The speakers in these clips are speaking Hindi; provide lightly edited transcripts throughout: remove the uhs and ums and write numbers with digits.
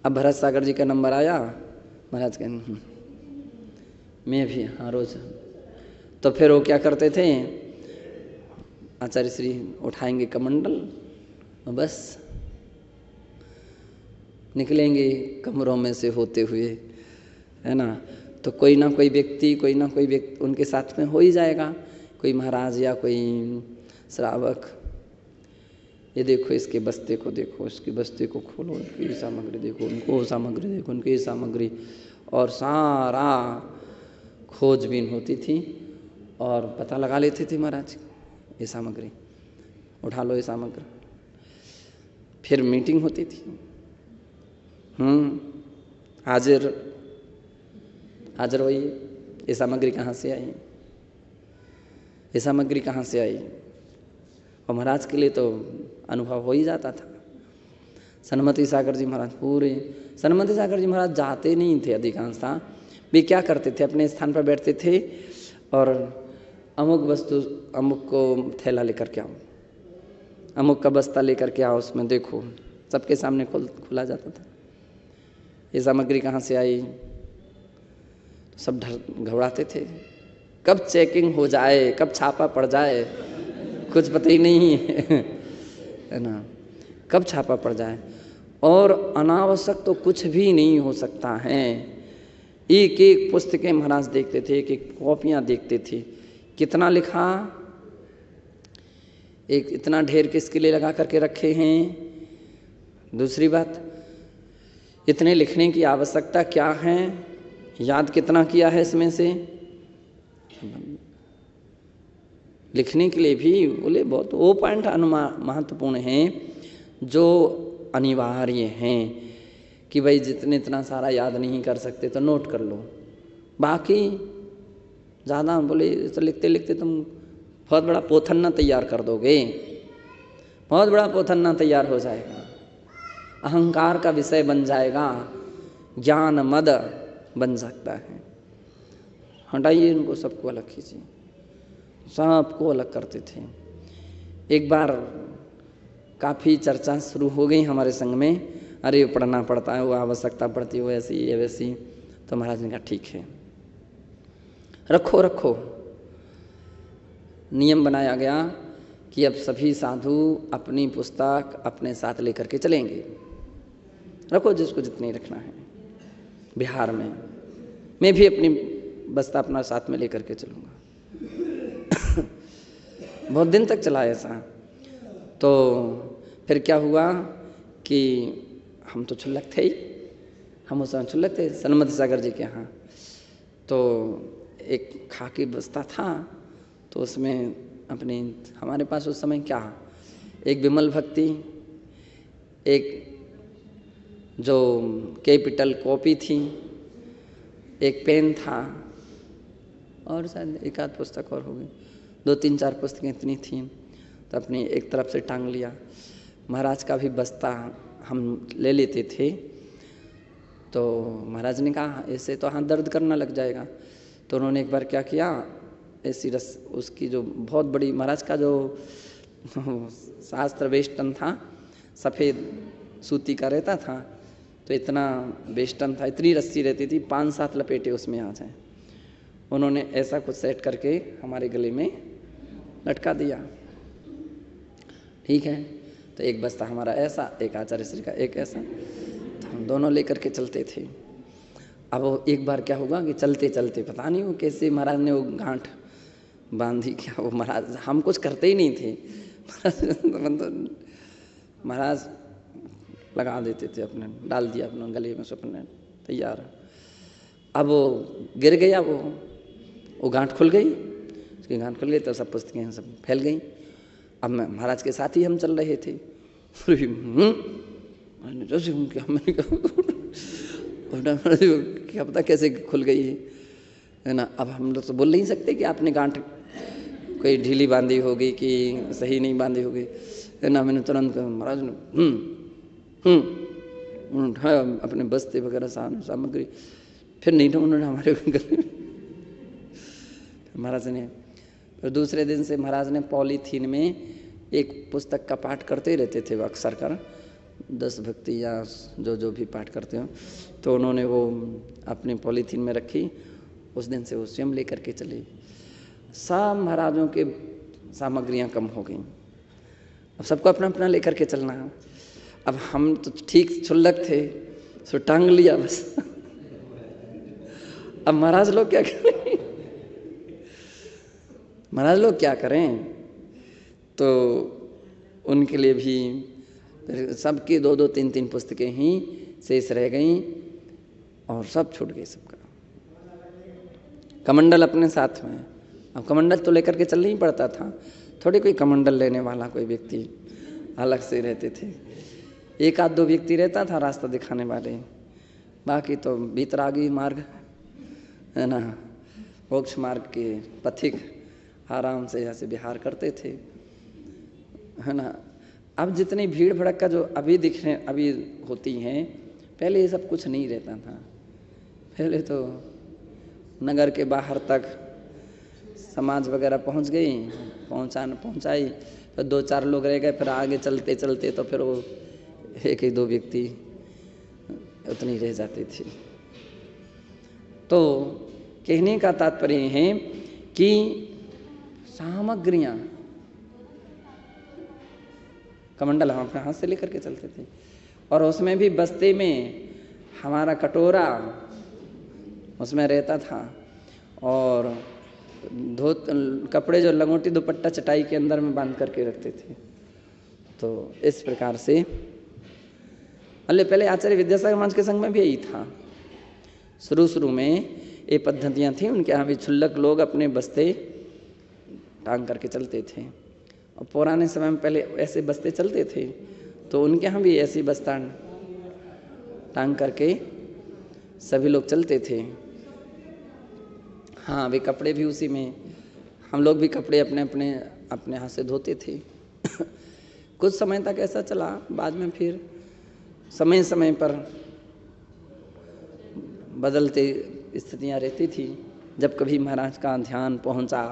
अब भरत सागर जी का नंबर आया, महाराज के मैं भी हाँ रोज। तो फिर वो क्या करते थे, आचार्य श्री उठाएंगे कमंडल, बस निकलेंगे कमरों में से होते हुए, है ना। तो कोई ना कोई व्यक्ति उनके साथ में हो ही जाएगा, कोई महाराज या कोई श्रावक। ये देखो इसके बस्ते को देखो, इसकी बस्ते को खोलो, उनकी सामग्री देखो, उनको सामग्री देखो, उनकी सामग्री, और सारा खोजबीन होती थी और पता लगा लेते थे महाराज ये सामग्री, उठा लो ये सामग्री। फिर मीटिंग होती थी, हाजिर होइए, ये सामग्री कहाँ से आई, ये सामग्री कहाँ से आई। और महाराज के लिए तो अनुभव हो ही जाता था। सन्मति सागर जी महाराज सन्मति सागर जी महाराज जाते नहीं थे अधिकांशतः। वे क्या करते थे, अपने स्थान पर बैठते थे और अमुक वस्तु, अमुक को थैला लेकर के आओ, अमुक का बस्ता लेकर के आओ, उसमें देखो, सबके सामने खुला जाता था। ये सामग्री कहाँ से आई, तो सब घबराते थे, कब चेकिंग हो जाए, कब छापा पड़ जाए, कुछ पता ही नहीं है ना, कब छापा पड़ जाए। और अनावश्यक तो कुछ भी नहीं हो सकता है। एक एक पुस्तकें महाराज देखते थे, एक एक कॉपियाँ देखते थे, कितना लिखा, एक इतना ढेर किसके लिए लगा करके रखे हैं। दूसरी बात, इतने लिखने की आवश्यकता क्या है, याद कितना किया है इसमें से। लिखने के लिए भी बोले बहुत वो पॉइंट महत्वपूर्ण हैं जो अनिवार्य हैं कि भाई जितने इतना सारा याद नहीं कर सकते तो नोट कर लो, बाकी ज़्यादा बोले तो लिखते लिखते तुम बहुत बड़ा पोथन्ना तैयार कर दोगे, बहुत बड़ा पोथन्ना तैयार हो जाएगा, अहंकार का विषय बन जाएगा, ज्ञान मद बन सकता है। हटाइए इनको, सबको अलग कीजिए, सबको अलग करते थे। एक बार काफ़ी चर्चा शुरू हो गई हमारे संघ में, अरे पढ़ना पड़ता है, वो आवश्यकता पड़ती है, वो ऐसी ये वैसी। तो महाराज ने कहा ठीक है, रखो। नियम बनाया गया कि अब सभी साधु अपनी पुस्तक अपने साथ लेकर के चलेंगे, रखो जिसको जितनी रखना है। बिहार में मैं भी अपनी बस्ता अपना साथ में लेकर के चलूँगा। बहुत दिन तक चला ऐसा। तो फिर क्या हुआ कि हम तो क्षुल्लक थे ही, हम उस समय क्षुल्लक थे सन्मति सागर जी के यहाँ। तो एक खाकी बस्ता था, तो उसमें अपने हमारे पास उस समय क्या, एक विमल भक्ति, एक जो कैपिटल कॉपी थी, एक पेन था, और शायद एक आध पुस्तक और हो गई, 2-3-4 पुस्तकें इतनी थीं। तो अपनी एक तरफ से टांग लिया। महाराज का भी बस्ता हम ले लेते थे। तो महाराज ने कहा ऐसे तो हाथ दर्द करना लग जाएगा। तो उन्होंने एक बार क्या किया, ऐसी उसकी जो बहुत बड़ी महाराज का जो शास्त्र वेष्टन था, सफ़ेद सूती का रहता था, तो इतना वेष्टन था, इतनी रस्सी रहती थी, 5-7 लपेटे उसमें आ जाए। उन्होंने ऐसा कुछ सेट करके हमारे गले में लटका दिया। ठीक है, तो एक बस्ता हमारा ऐसा, एक आचार्य श्री का एक ऐसा, तो हम दोनों लेकर के चलते थे। अब वो एक बार क्या होगा कि चलते चलते पता नहीं वो कैसे महाराज ने वो गांठ बांधी, क्या वो महाराज, हम कुछ करते ही नहीं थे। महाराज लगा देते थे, अपने डाल दिया अपने गले में, अपने तैयार। अब वो गिर गया, वो गांठ खुल गई, उसकी गांठ खुल गई तो सब पुस्तकें सब फैल गई। अब मैं महाराज के साथ ही हम चल रहे थे। मैंने जैसे क्या, मैंने क्या पता कैसे खुल गई है ना। अब हम लोग तो बोल नहीं सकते कि आपने गांठ कोई ढीली बांधी होगी कि सही नहीं बांधी होगी, है ना। मैंने तुरंत महाराज ने उठाया अपने बस्ते वगैरह सामग्री, फिर नहीं तो उन्होंने हमारे गले में। महाराज ने फिर दूसरे दिन से महाराज ने पॉलीथीन में एक पुस्तक का पाठ करते रहते थे, अक्सर कर 10 भक्ति या जो भी पाठ करते हो, तो उन्होंने वो अपनी पॉलीथीन में रखी। उस दिन से वो स्वयं लेकर के चले। सब महाराजों के सामग्रियां कम हो गई। अब सबको अपना अपना लेकर के चलना है। अब हम तो ठीक क्षुल्लक थे, सो टांग लिया बस। अब महाराज लोग क्या करें? महाराज लोग क्या करें? तो उनके लिए भी सबकी 2-2, 3-3 पुस्तकें ही शेष रह गईं और सब छूट गए सबका। कमंडल अपने साथ में, अब कमंडल तो लेकर के चलना ही पड़ता था, थोड़ी कोई कमंडल लेने वाला कोई व्यक्ति अलग से रहते थे। 1-2 व्यक्ति रहता था रास्ता दिखाने वाले, बाकी तो बीतरागी मार्ग है ना, मोक्ष मार्ग के पथिक आराम से यहाँ से विहार करते थे, है ना। अब जितनी भीड़ भड़का जो अभी होती हैं, पहले ये सब कुछ नहीं रहता था। पहले तो नगर के बाहर तक समाज वगैरह पहुंच गई, पहुंचाई, फिर 2-4 लोग रह गए, फिर आगे चलते चलते तो फिर वो 1-2 व्यक्ति उतनी रह जाती थी। तो कहने का तात्पर्य है कि सामग्रियां, कमंडल हम अपने हाथ से लेकर के चलते थे, और उसमें भी बस्ते में हमारा कटोरा उसमें रहता था, और कपड़े जो लंगोटी दुपट्टा चटाई के अंदर में बांध करके रखते थे। तो इस प्रकार से पहले आचार्य विद्यासागर महाराज के संग में भी यही था। शुरू में ये पद्धतियाँ थी, उनके यहाँ भी क्षुल्लक लोग अपने बस्ते टांग करके चलते थे। और पुराने समय में पहले ऐसे बस्ते चलते थे, तो उनके यहाँ भी ऐसी बस्ता टांग करके सभी लोग चलते थे। हाँ, वे कपड़े भी उसी में, हम लोग भी कपड़े अपने हाथ से धोते थे। कुछ समय तक ऐसा चला, बाद में फिर समय समय पर बदलते स्थितियाँ रहती थी। जब कभी महाराज का ध्यान पहुँचा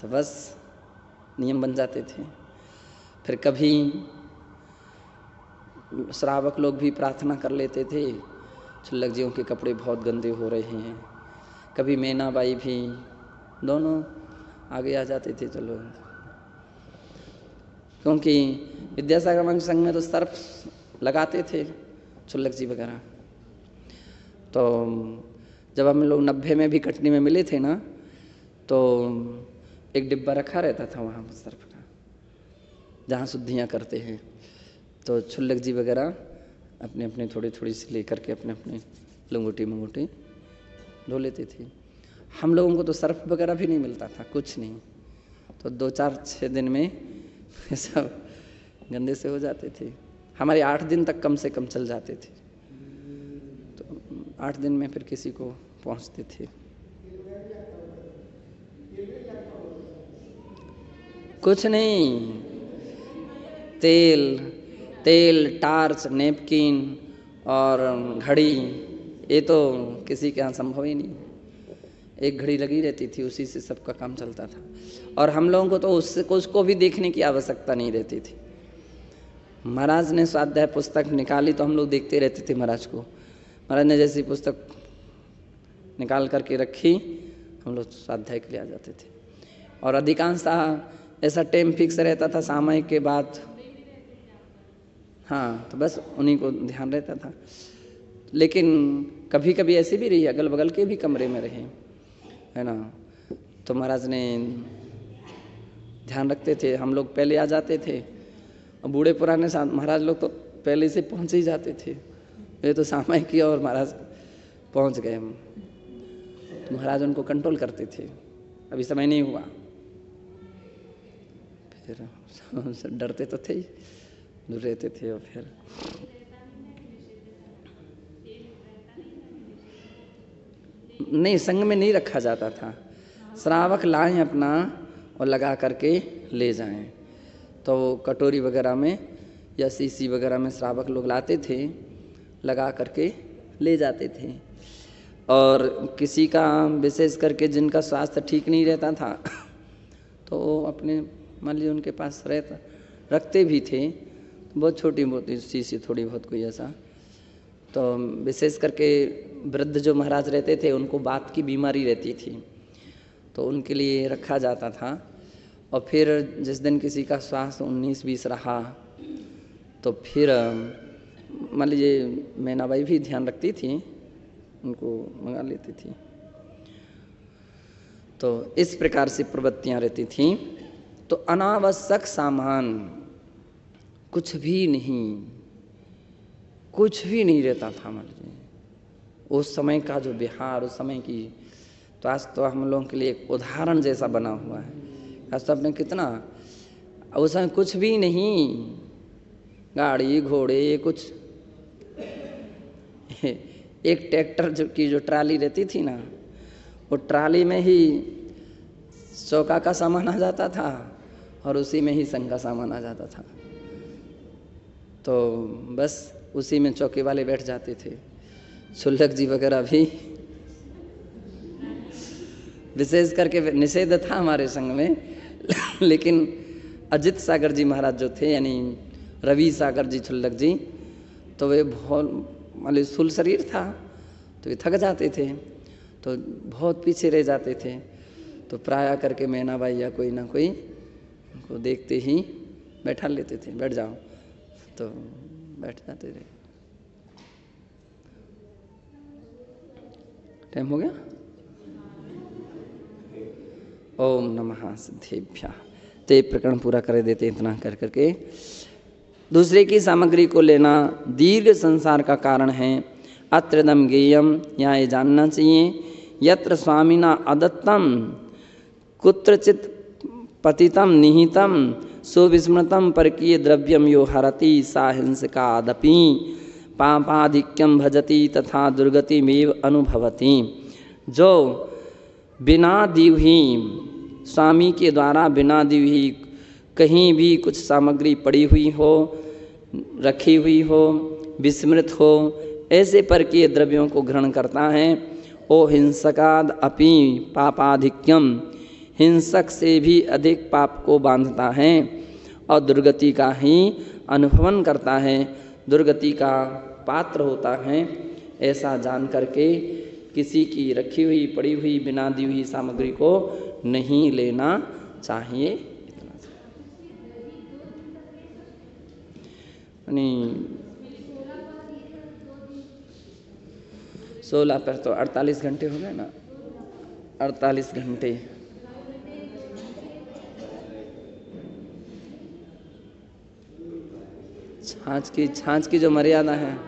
तो बस नियम बन जाते थे। फिर कभी श्रावक लोग भी प्रार्थना कर लेते थे, क्षुल्लक जियों के कपड़े बहुत गंदे हो रहे हैं। कभी मैनाबाई भी, दोनों आगे आ जाते थे। चलो, क्योंकि विद्यासागर महाराज संघ में तो सर्फ लगाते थे क्षुल्लक जी वगैरह। तो जब हम लोग 90 में भी कटनी में मिले थे ना, तो एक डिब्बा रखा रहता था वहाँ सर्फ का, जहाँ शुद्धियाँ करते हैं। तो क्षुल्लक जी वगैरह अपने थोड़ी सी लेकर के अपने लंगोटी धो लेते थे। हम लोगों को तो सर्फ वगैरह भी नहीं मिलता था, कुछ नहीं। तो 2-4-6 दिन में सब गंदे से हो जाते थे। हमारे 8 दिन तक कम से कम चल जाते थे। तो 8 दिन में फिर किसी को पहुँचते थे। कुछ नहीं, तेल, टार्च, नैपकिन और घड़ी, ये तो किसी के यहाँ संभव ही नहीं। एक घड़ी लगी रहती थी, उसी से सबका काम चलता था। और हम लोगों को तो उसको भी देखने की आवश्यकता नहीं रहती थी। महाराज ने स्वाध्याय पुस्तक निकाली तो हम लोग देखते रहते थे महाराज को। महाराज ने जैसी पुस्तक निकाल करके रखी, हम लोग स्वाध्याय के लिए आ जाते थे। और अधिकांशतः ऐसा टाइम फिक्स रहता था सामयिक के बाद, हाँ, तो बस उन्हीं को ध्यान रहता था। लेकिन कभी कभी ऐसी भी रही, अगल बगल के भी कमरे में रहे, है ना। तो महाराज ने ध्यान रखते थे। हम लोग पहले आ जाते थे, और बूढ़े पुराने महाराज लोग तो पहले से पहुँच ही जाते थे। ये तो सामयिक किया और महाराज पहुँच गए। हम तो महाराज उनको कंट्रोल करते थे। अभी समय नहीं हुआ, फिर डरते तो थे ही, दूर रहते थे। और फिर नहीं, संग में नहीं रखा जाता था। श्रावक लाएं अपना और लगा करके ले जाएं। तो कटोरी वगैरह में या सीसी वगैरह में श्रावक लोग लाते थे, लगा करके ले जाते थे। और किसी का विशेष करके जिनका स्वास्थ्य ठीक नहीं रहता था, तो अपने मान लीजिए उनके पास रखते भी थे, बहुत छोटी मोटी सी थोड़ी बहुत कोई ऐसा। तो विशेष करके वृद्ध जो महाराज रहते थे उनको बात की बीमारी रहती थी, तो उनके लिए रखा जाता था। और फिर जिस दिन किसी का स्वास्थ्य 19-20 रहा तो फिर मान लीजिए मैनाबाई भी ध्यान रखती थी, उनको मंगा लेती थी। तो इस प्रकार से प्रवृत्तियां रहती थीं। तो अनावश्यक सामान कुछ भी नहीं रहता था। मान लीजिए उस समय का जो बिहार, उस समय की, तो आज तो हम लोगों के लिए एक उदाहरण जैसा बना हुआ है। आज तो आपने कितना, उस समय कुछ भी नहीं, गाड़ी घोड़े कुछ, एक ट्रैक्टर की जो ट्राली रहती थी ना, वो ट्राली में ही चौका का सामान आ जाता था और उसी में ही संग का सामान आ जाता था। तो बस उसी में चौके वाले बैठ जाते थे। शुल्लक जी वगैरह भी विशेष करके निषेध था हमारे संग में, लेकिन अजित सागर जी महाराज जो थे, यानी रवि सागर जी शुल्लक जी, तो वे बहुत मतलब स्थूल शरीर था, तो वे थक जाते थे, तो बहुत पीछे रह जाते थे। तो प्राय करके मैनाबाई या कोई ना कोई उनको देखते ही बैठा लेते थे, बैठ जाओ, तो बैठ जाते थे। टाइम हो गया। ओम नमः सिद्धेभ्यः। तो ये प्रकरण पूरा कर देते, इतना कर करके। दूसरे की सामग्री को लेना दीर्घ संसार का कारण है। अत्रदम गेयम, यहाँ ये जानना चाहिए, यत्र स्वामिना अदत्तम कुत्रचित पतितम निहितम सुविस्मृतम परकीय द्रव्यम यो हरति सा हिंसकादपि पापाधिक्यम भजति तथा दुर्गतिमेव अनुभवति। जो बिना दी हुई, स्वामी के द्वारा बिना दी हुई कहीं भी कुछ सामग्री पड़ी हुई हो, रखी हुई हो, विस्मृत हो, ऐसे परकीय द्रव्यों को ग्रहण करता है। ओ हिंसकाद अपि पापाधिक्यम, हिंसक से भी अधिक पाप को बांधता है और दुर्गति का ही अनुभवन करता है, दुर्गति का पात्र होता है। ऐसा जान करके किसी की रखी हुई पड़ी हुई बिना दी हुई सामग्री को नहीं लेना चाहिए। 16 पर तो 48 घंटे हो गए ना, 48 घंटे। छाछ की जो मर्यादा है,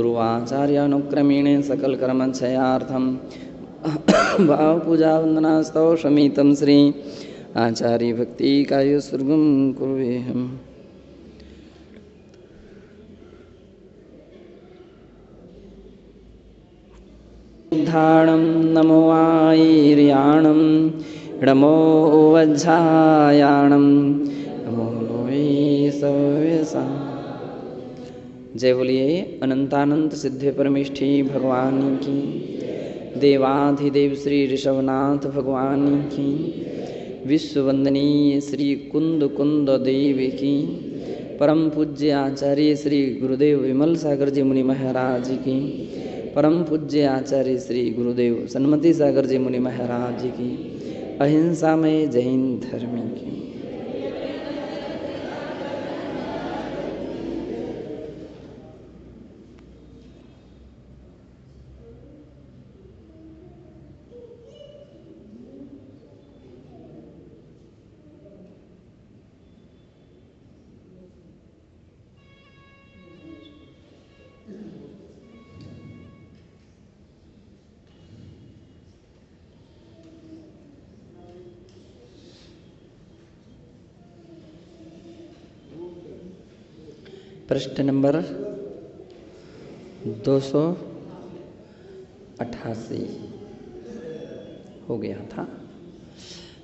गुरुवाचार्यानुक्रमेण सकल कर्मक्षयार्थम भाव पूजा वंदना स्तव शमीतम श्री आचार्य भक्ति कायो सुर्गम कुर्वेहम। उद्धारणं नमो आयर्याणं नमो वज्झायाणं नमो लोये सव्यसा। जय बोलिए अनंतानंत सिद्धे परमेष्ठी भगवान की, देवाधिदेव श्री ऋषभनाथ भगवान की, विश्ववंदनीय श्री कुंद कुंद देव की, परम पूज्य आचार्य श्री गुरुदेव विमल सागर जी मुनि महाराज की, परम पूज्य आचार्य श्री गुरुदेव सन्मति सागर जी मुनि महाराज की, अहिंसा में जैन धर्म की। प्रश्न नंबर 288 हो गया था।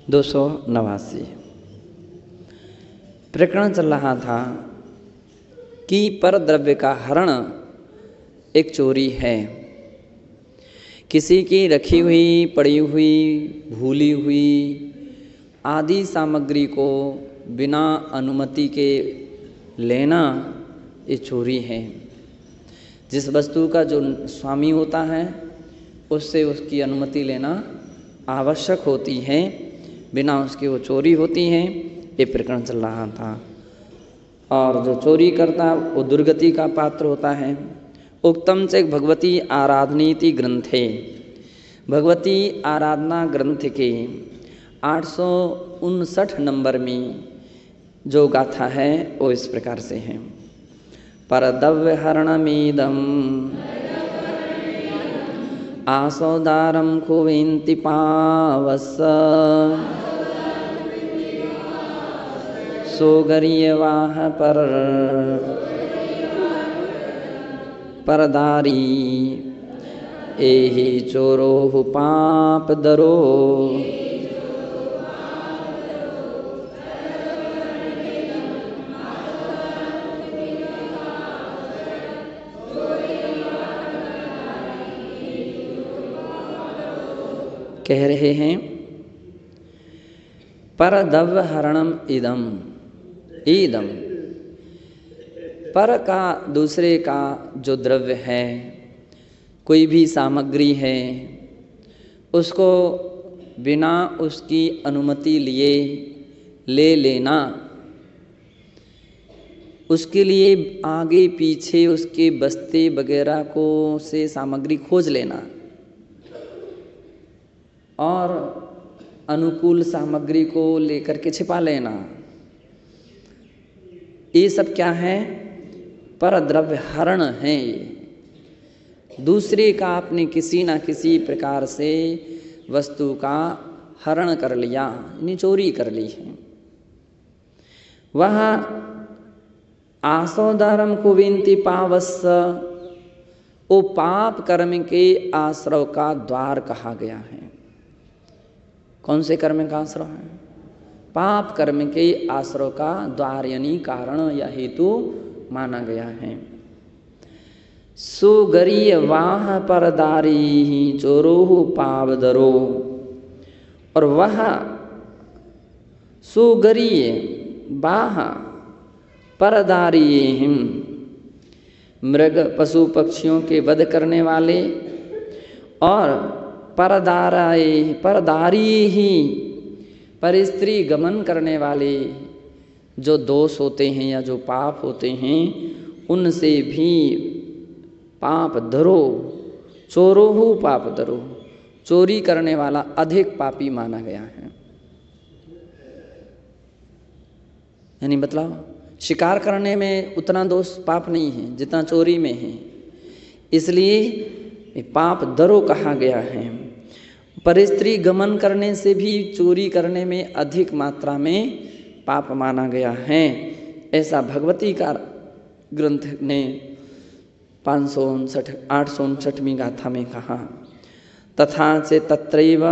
289 प्रकरण चल रहा था कि पर द्रव्य का हरण एक चोरी है। किसी की रखी हुई, पड़ी हुई, भूली हुई आदि सामग्री को बिना अनुमति के लेना ये चोरी है। जिस वस्तु का जो स्वामी होता है उससे उसकी अनुमति लेना आवश्यक होती है, बिना उसके वो चोरी होती है। ये प्रकरण चल रहा था। और जो चोरी करता वो दुर्गति का पात्र होता है। उक्तम च भगवती आराधनीति ग्रंथे, भगवती आराधना ग्रंथ के 859 नंबर में जो गाथा है वो इस प्रकार से है। परदव्य हरणमीदम आसोदारम कुवेन्ति पावस सोगरीयवाह परदारी एहि चोरो पाप दरो। कह रहे हैं परदव्य हरणम इदम, ईदम पर का दूसरे का जो द्रव्य है, कोई भी सामग्री है, उसको बिना उसकी अनुमति लिए ले लेना, उसके लिए आगे पीछे उसके बस्ते वगैरह को से सामग्री खोज लेना और अनुकूल सामग्री को लेकर के छिपा लेना, ये सब क्या है? परद्रव्य हरण है। ये दूसरे का आपने किसी ना किसी प्रकार से वस्तु का हरण कर लिया, यानी चोरी कर ली है। वह आसोदारम कुवेन्ति पावस, वो पाप कर्म के आश्रव का द्वार कहा गया है। कौन से कर्म का आश्रव है? पाप कर्म के आश्रव का द्वार यानी कारण या हेतु माना गया है। सुगरीय वाह परदारी चोरो पावदरो, और वह सुगरीय बाह परदारी मृग पशु पक्षियों के वध करने वाले और परदारी ही पर स्त्री गमन करने वाले जो दोष होते हैं या जो पाप होते हैं उनसे भी पाप धरो, चोरोहु पाप धरो, चोरी करने वाला अधिक पापी माना गया है। यानी बतलाओ, शिकार करने में उतना दोष पाप नहीं है जितना चोरी में है, इसलिए पाप दरो कहा गया है। पर स्त्री गमन करने से भी चोरी करने में अधिक मात्रा में पाप माना गया है, ऐसा भगवती का ग्रंथ ने 859वीं गाथा में कहा। तथा से तत्रैव,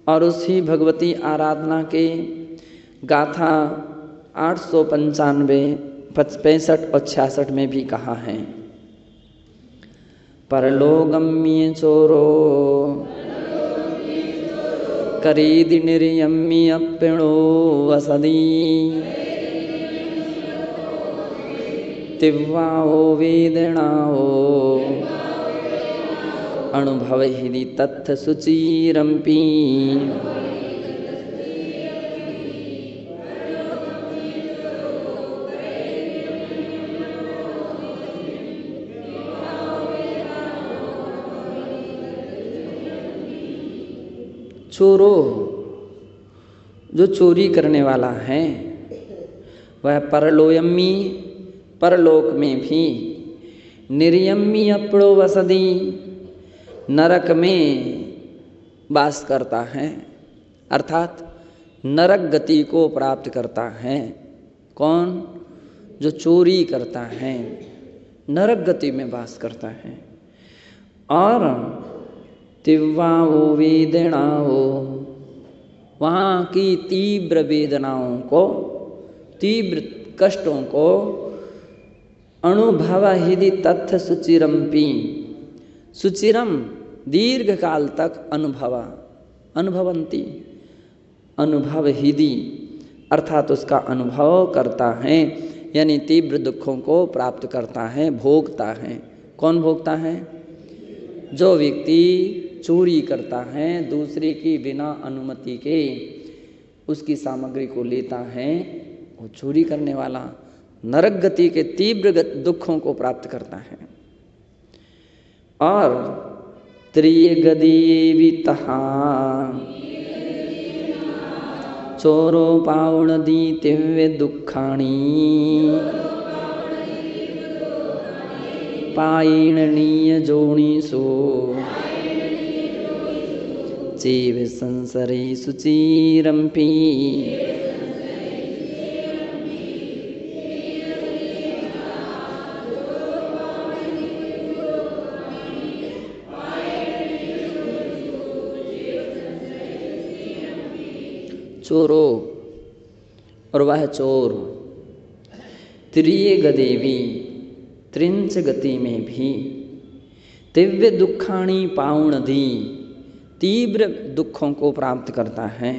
और उसी भगवती आराधना के गाथा 895, 65 और 66 में भी कहा है। परलोगम्य चोरो करीदि निर्यम्य अप्पिणो वसदी तिव्वाओ वेदनाओ अनुभव हिदि तत्थ सुचिरम्पी। चोरो, जो चोरी करने वाला है वह परलोयम्मी, परलोक में भी, निर्यम्मी अपड़ो वसदी, नरक में वास करता है, अर्थात नरक गति को प्राप्त करता है। कौन? जो चोरी करता है नरक गति में वास करता है। और तिव्वाओ वेदनाओ, वहाँ की तीव्र वेदनाओं को, तीव्र कष्टों को अनुभव हिदि तथ्य सुचिरम्पी, सुचिरम दीर्घ काल तक अनुभवंती, अनुभव हिदि अर्थात उसका अनुभव करता है, यानी तीव्र दुखों को प्राप्त करता है, भोगता है। कौन भोगता है? जो व्यक्ति चोरी करता है, दूसरे की बिना अनुमति के उसकी सामग्री को लेता है, वो चोरी करने वाला नरक गति के तीव्र दुखों को प्राप्त करता है। और त्रियगदी तहा चोरो पावण दी तिव्य दुखाणी पायणनीय जोणी सो जीव संसरे सुचिरम्पी। चोरो, और वह चोर त्रिय गदेवी, त्रिंच गति में भी, दिव्य दुखाणी पाउण दी तीव्र दुखों को प्राप्त करता है,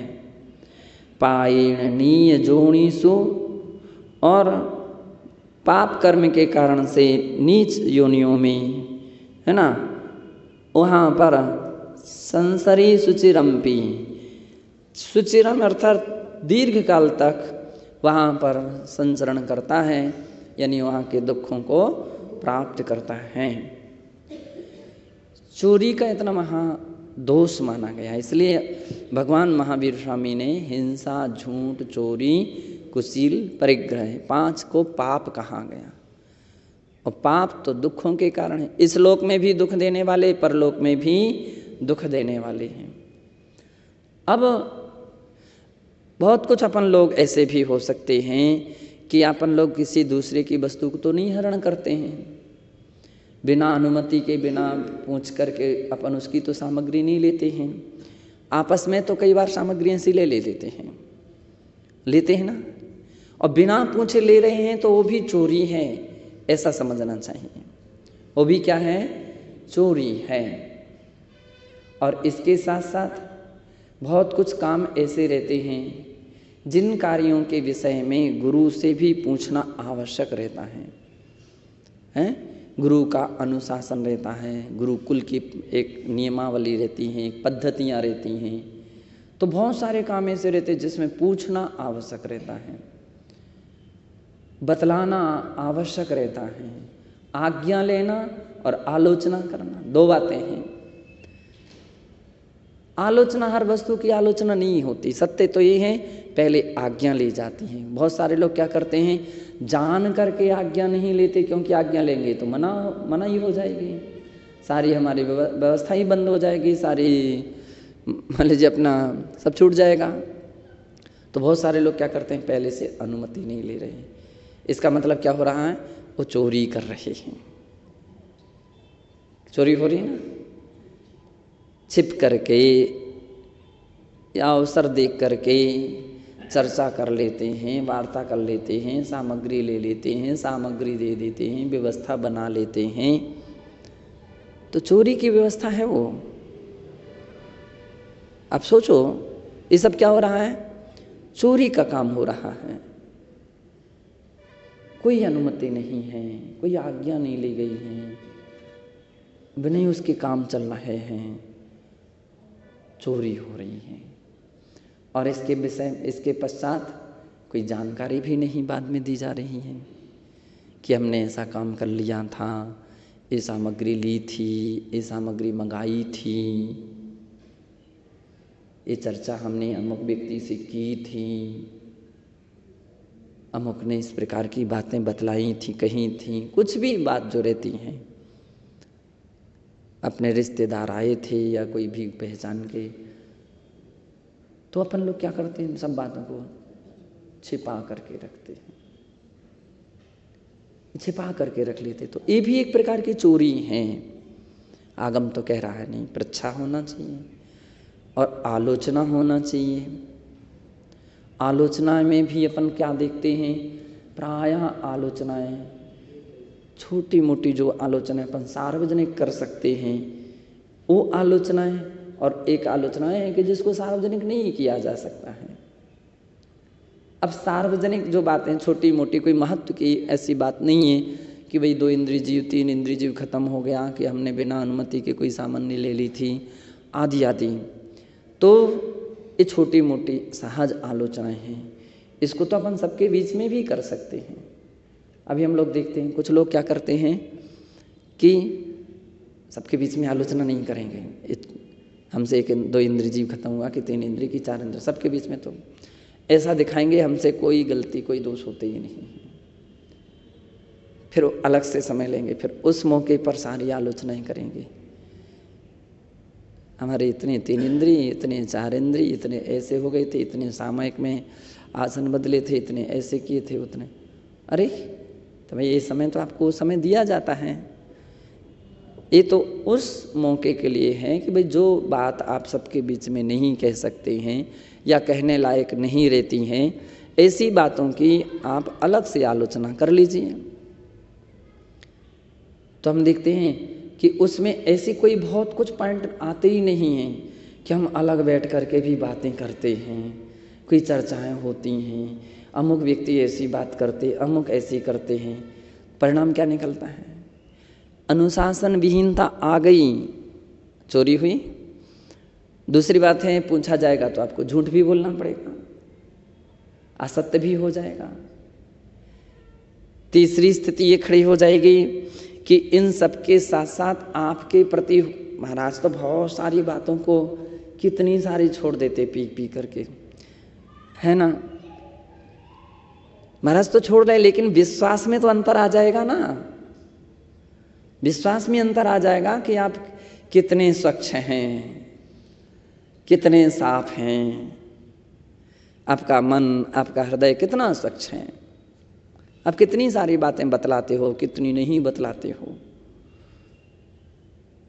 पायणनीय जोनिसु और पाप कर्म के कारण से नीच योनियों में, है ना, वहाँ पर संसरी सुचिरम्पी, सुचिरम अर्थात दीर्घ काल तक वहाँ पर संचरण करता है, यानी वहाँ के दुखों को प्राप्त करता है। चोरी का इतना महा दोष माना गया, इसलिए भगवान महावीर स्वामी ने हिंसा, झूठ, चोरी, कुशील, परिग्रह 5 को पाप कहा गया। और पाप तो दुखों के कारण है, इस लोक में भी दुख देने वाले, परलोक में भी दुख देने वाले हैं। अब बहुत कुछ अपन लोग ऐसे भी हो सकते हैं कि अपन लोग किसी दूसरे की वस्तु को तो नहीं हरण करते हैं, बिना अनुमति के, बिना पूछ करके अपन उसकी तो सामग्री नहीं लेते हैं। आपस में तो कई बार सामग्री ऐसी ले लेते हैं ना, और बिना पूछे ले रहे हैं तो वो भी चोरी है, ऐसा समझना चाहिए। वो भी क्या है? चोरी है। और इसके साथ साथ बहुत कुछ काम ऐसे रहते हैं जिन कार्यों के विषय में गुरु से भी पूछना आवश्यक रहता है? गुरु का अनुशासन रहता है, गुरुकुल की एक नियमावली रहती है, पद्धतियाँ रहती हैं। तो बहुत सारे काम ऐसे रहते हैं जिसमें पूछना आवश्यक रहता है, बतलाना आवश्यक रहता है। आज्ञा लेना और आलोचना करना 2 बातें हैं। आलोचना, हर वस्तु की आलोचना नहीं होती। सत्य तो ये है, पहले आज्ञा ली जाती है। बहुत सारे लोग क्या करते हैं, जान करके आज्ञा नहीं लेते, क्योंकि आज्ञा लेंगे तो मना ही हो जाएगी, सारी हमारी व्यवस्था ही बंद हो जाएगी, सारी मान लीजिए अपना सब छूट जाएगा। तो बहुत सारे लोग क्या करते हैं, पहले से अनुमति नहीं ले रहे। इसका मतलब क्या हो रहा है? वो चोरी कर रहे हैं। चोरी हो रही है ना, छिप करके या अवसर देख करके चर्चा कर लेते हैं, वार्ता कर लेते हैं, सामग्री ले लेते हैं, सामग्री दे देते हैं, व्यवस्था बना लेते हैं। तो चोरी की व्यवस्था है वो। अब सोचो, ये सब क्या हो रहा है? चोरी का काम हो रहा है। कोई अनुमति नहीं है, कोई आज्ञा नहीं ली गई है, बिना ही उसके काम चल रहे हैं, चोरी हो रही है। और इसके पश्चात कोई जानकारी भी नहीं बाद में दी जा रही है कि हमने ऐसा काम कर लिया था, ये सामग्री ली थी, ये सामग्री मंगाई थी, ये चर्चा हमने अमुक व्यक्ति से की थी, अमुक ने इस प्रकार की बातें बतलाई थी, कही थी। कुछ भी बात जो रहती हैं, अपने रिश्तेदार आए थे या कोई भी पहचान के, तो अपन लोग क्या करते हैं, सब बातों को छिपा करके रखते हैं, छिपा करके रख लेते। तो ये भी एक प्रकार की चोरी है। आगम तो कह रहा है नहीं, परीक्षा होना चाहिए और आलोचना होना चाहिए। आलोचना में भी अपन क्या देखते हैं, प्रायः आलोचनाएं छोटी मोटी जो आलोचनाएं अपन सार्वजनिक कर सकते हैं वो आलोचनाएं, और एक आलोचनाएं हैं कि जिसको सार्वजनिक नहीं किया जा सकता है। अब सार्वजनिक जो बातें छोटी मोटी, कोई महत्व की ऐसी बात नहीं है कि भाई 2 इंद्रिय जीव 3 इंद्रिय जीव खत्म हो गया, कि हमने बिना अनुमति के कोई सामान्य ले ली थी, आदि आदि। तो ये छोटी मोटी सहज आलोचनाएं हैं, इसको तो अपन सबके बीच में भी कर सकते हैं। अभी हम लोग देखते हैं कुछ लोग क्या करते हैं कि सबके बीच में आलोचना नहीं करेंगे, हमसे 1-2 इंद्रिय जीव खत्म हुआ कि 3 इंद्रिय की 4 इंद्रिय, सबके बीच में तो ऐसा दिखाएंगे हमसे कोई गलती कोई दोष होते ही नहीं। फिर अलग से समय लेंगे, फिर उस मौके पर सारी आलोचनाएं करेंगे, हमारे इतने 3 इंद्रिय, इतने 4 इंद्रिय, इतने ऐसे हो गए थे, इतने सामयिक में आसन बदले थे, इतने ऐसे किए थे, उतने। अरे तो भाई ये समय तो आपको समय दिया जाता है, ये तो उस मौके के लिए है कि भाई जो बात आप सबके बीच में नहीं कह सकते हैं या कहने लायक नहीं रहती हैं, ऐसी बातों की आप अलग से आलोचना कर लीजिए। तो हम देखते हैं कि उसमें ऐसी कोई बहुत कुछ पॉइंट आते ही नहीं हैं कि हम अलग बैठ करके भी बातें करते हैं, कोई चर्चाएं होती हैं, अमुक व्यक्ति ऐसी बात करते, अमुक ऐसी करते हैं। परिणाम क्या निकलता है? अनुशासन विहीनता आ गई, चोरी हुई। दूसरी बात है, पूछा जाएगा तो आपको झूठ भी बोलना पड़ेगा, असत्य भी हो जाएगा। तीसरी स्थिति ये खड़ी हो जाएगी कि इन सब के साथ साथ आपके प्रति महाराज तो बहुत सारी बातों को कितनी सारी छोड़ देते पी पी करके, है ना। महाराज तो छोड़ रहे, लेकिन विश्वास में तो अंतर आ जाएगा ना। विश्वास में अंतर आ जाएगा कि आप कितने स्वच्छ हैं, कितने साफ हैं, आपका मन आपका हृदय कितना स्वच्छ है, आप कितनी सारी बातें बतलाते हो, कितनी नहीं बतलाते हो।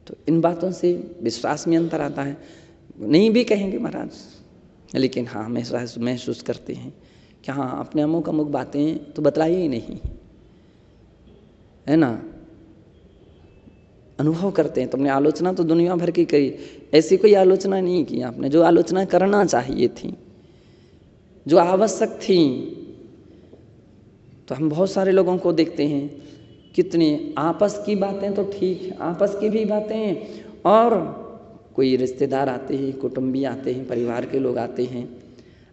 तो इन बातों से विश्वास में अंतर आता है। नहीं भी कहेंगे महाराज, लेकिन हाँ महसूस करते हैं कि हाँ आपने अमुक अमुक बातें तो बतलाई ही नहीं, है ना। अनुभव करते हैं, तुमने आलोचना तो दुनिया भर की करी, ऐसी कोई आलोचना नहीं की आपने जो आलोचना करना चाहिए थी, जो आवश्यक थी। तो हम बहुत सारे लोगों को देखते हैं, कितनी आपस की बातें तो ठीक, आपस की भी बातें, और कोई रिश्तेदार आते हैं, कुटुंबी आते हैं, परिवार के लोग आते हैं।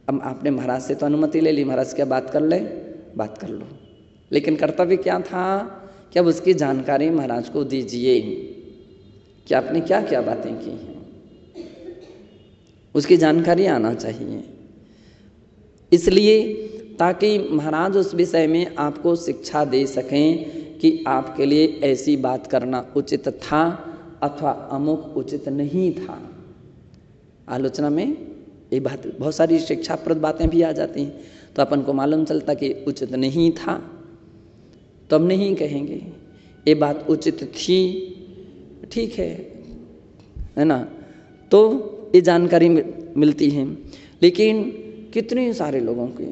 अब आपने महाराज से तो अनुमति ले ली, महाराज क्या बात कर ले, बात कर लो, लेकिन कर्तव्य क्या था कि अब उसकी जानकारी महाराज को दीजिए कि आपने क्या क्या बातें की हैं, उसकी जानकारी आना चाहिए। इसलिए ताकि महाराज उस विषय में आपको शिक्षा दे सकें कि आपके लिए ऐसी बात करना उचित था अथवा अमुक उचित नहीं था। आलोचना में ये बात बहुत सारी शिक्षाप्रद बातें भी आ जाती हैं, तो अपन को मालूम चलता कि उचित नहीं था तो हम नहीं कहेंगे, ये बात उचित थी, ठीक है ना। तो ये जानकारी मिलती है। लेकिन कितने सारे लोगों की